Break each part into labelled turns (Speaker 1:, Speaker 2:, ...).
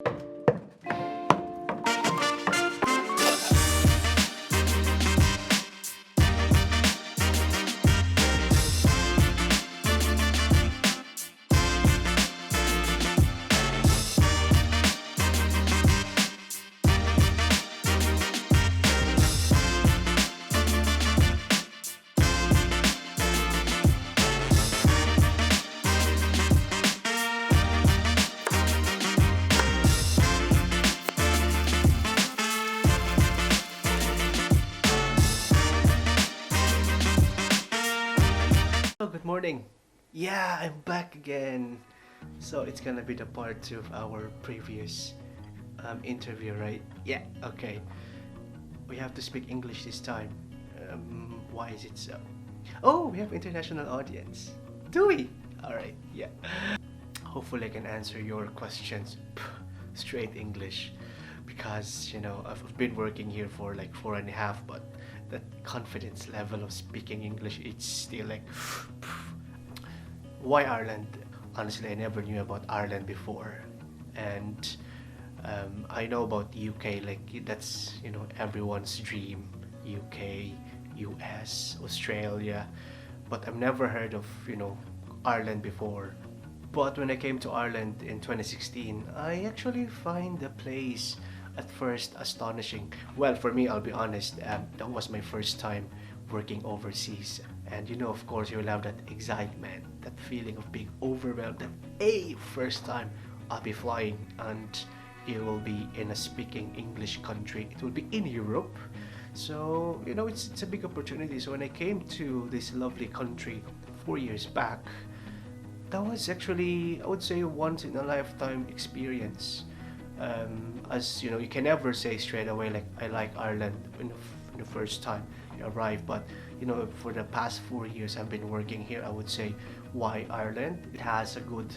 Speaker 1: Oh, good morning. Yeah, I'm back again. So it's gonna be the part 2 of our previous interview, right? Yeah, okay. We have to speak English this time. Why is it so? Oh, we have international audience. Do we? Alright, yeah. Hopefully I can answer your questions straight English because, I've been working here for like 4.5, but that confidence level of speaking English, it's still like why Ireland? Honestly, I never knew about Ireland before, and I know about UK. Like that's everyone's dream. UK, US, Australia, but I've never heard of Ireland before. But when I came to Ireland in 2016, I actually find the place at first astonishing. Well, for me, I'll be honest, that was my first time working overseas. And of course, you'll have that excitement, that feeling of being overwhelmed that, hey, first time I'll be flying and it will be in a speaking English country. It will be in Europe. So, it's a big opportunity. So when I came to this lovely country 4 years back, that was actually, I would say, a once in a lifetime experience. As you can never say straight away like I like Ireland in the first time you arrive. But for the past 4 years I've been working here, I would say why Ireland. It has a good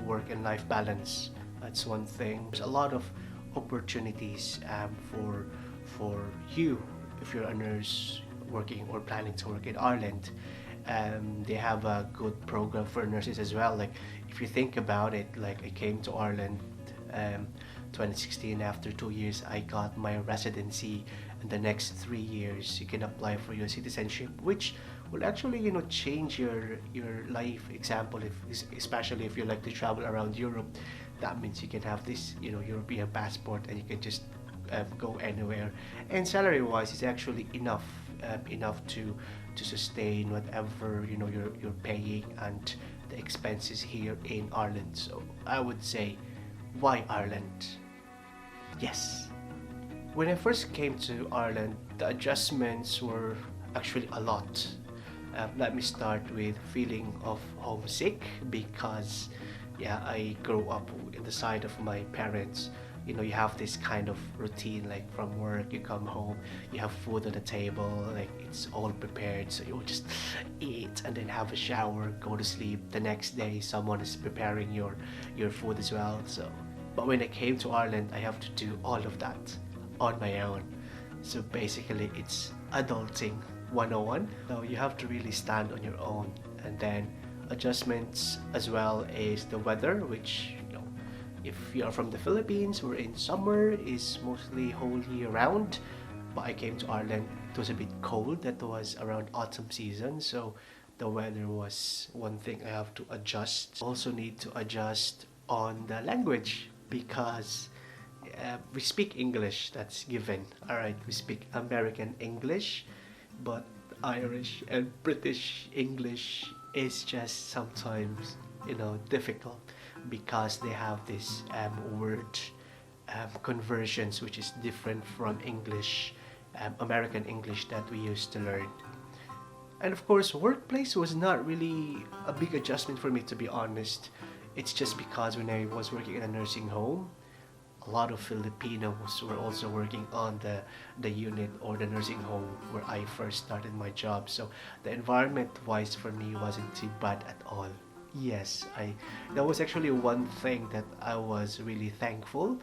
Speaker 1: work and life balance. That's one thing. There's a lot of opportunities for you if you're a nurse working or planning to work in Ireland. They have a good program for nurses as well. Like if you think about it, like I came to Ireland 2016. After 2 years I got my residency, and the next 3 years you can apply for your citizenship, which will actually change your life. Example, if especially if you like to travel around Europe, that means you can have this European passport and you can just go anywhere. And salary wise, it's actually enough to sustain whatever you're paying and the expenses here in Ireland. So I would say why Ireland? Yes. When I first came to Ireland, the adjustments were actually a lot. Let me start with feeling of homesick because yeah, I grew up in the side of my parents. You have this kind of routine, like from work you come home, you have food on the table, like it's all prepared, so you just eat and then have a shower, go to sleep. The next day someone is preparing your food as well. So but when I came to Ireland, I have to do all of that on my own. So basically it's adulting 101. So you have to really stand on your own. And then adjustments as well is the weather, which if you are from the Philippines, we're in summer, is mostly whole year round. But I came to Ireland, it was a bit cold. That was around autumn season, so the weather was one thing I have to adjust. Also need to adjust on the language because we speak English, that's given. Alright, we speak American English, but Irish and British English is just sometimes difficult because they have this word conversions which is different from English, American English that we used to learn. And of course, workplace was not really a big adjustment for me, to be honest. It's just because when I was working in a nursing home, a lot of Filipinos were also working on the unit or the nursing home where I first started my job. So the environment wise for me wasn't too bad at all. Yes, that was actually one thing that I was really thankful,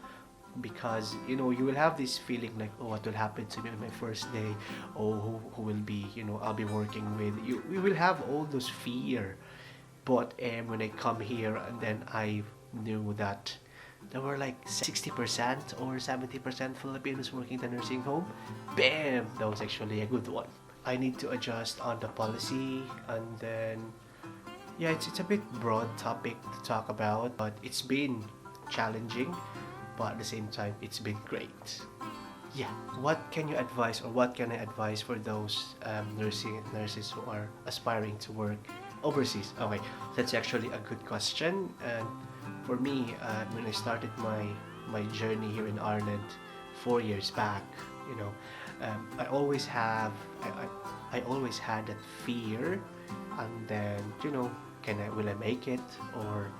Speaker 1: because you will have this feeling like, oh, what will happen to me on my first day, oh, who will be I'll be working with. We will have all those fear. But when I come here, and then I knew that there were like 60% or 70% Filipinos working in the nursing home. Bam! That was actually a good one. I need to adjust on the policy, and then yeah, it's a bit broad topic to talk about, but it's been challenging, but at the same time it's been great. Yeah, what can you advise, or what can I advise for those nurses who are aspiring to work overseas? Okay, that's actually a good question. And for me, when I started my journey here in Ireland 4 years back, you know, I always always had that fear, and then will I make it, or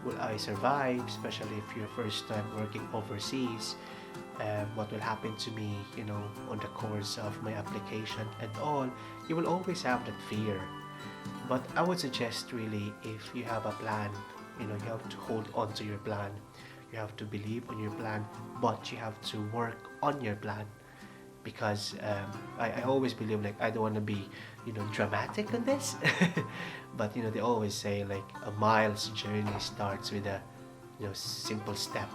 Speaker 1: will I survive? Especially if you're first time working overseas, what will happen to me, on the course of my application and all. You will always have that fear. But I would suggest, really, if you have a plan, you have to hold on to your plan. You have to believe on your plan, but you have to work on your plan. Because I always believe, like, I don't want to be, dramatic on this. But, they always say, like, a mile's journey starts with a, simple step.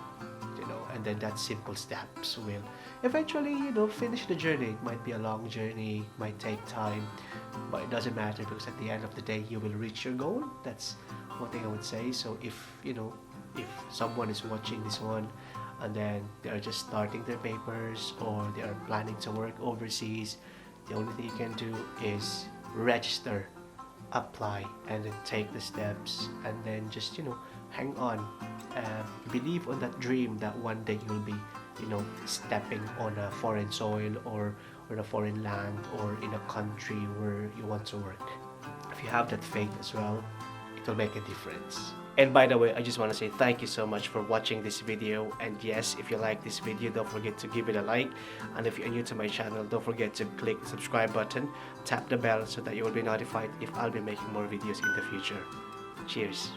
Speaker 1: And then that simple steps will eventually, finish the journey. It might be a long journey, might take time, but it doesn't matter, because at the end of the day, you will reach your goal. That's one thing I would say. So if someone is watching this one, and then they are just starting their papers, or they are planning to work overseas, the only thing you can do is register, apply, and then take the steps, and then just hang on. Believe on that dream that one day you'll be stepping on a foreign soil, or a foreign land, or in a country where you want to work. If you have that faith as well, it will make a difference. And by the way, I just want to say thank you so much for watching this video. And yes, if you like this video, don't forget to give it a like. And if you're new to my channel, don't forget to click the subscribe button, tap the bell, so that you will be notified if I'll be making more videos in the future. Cheers!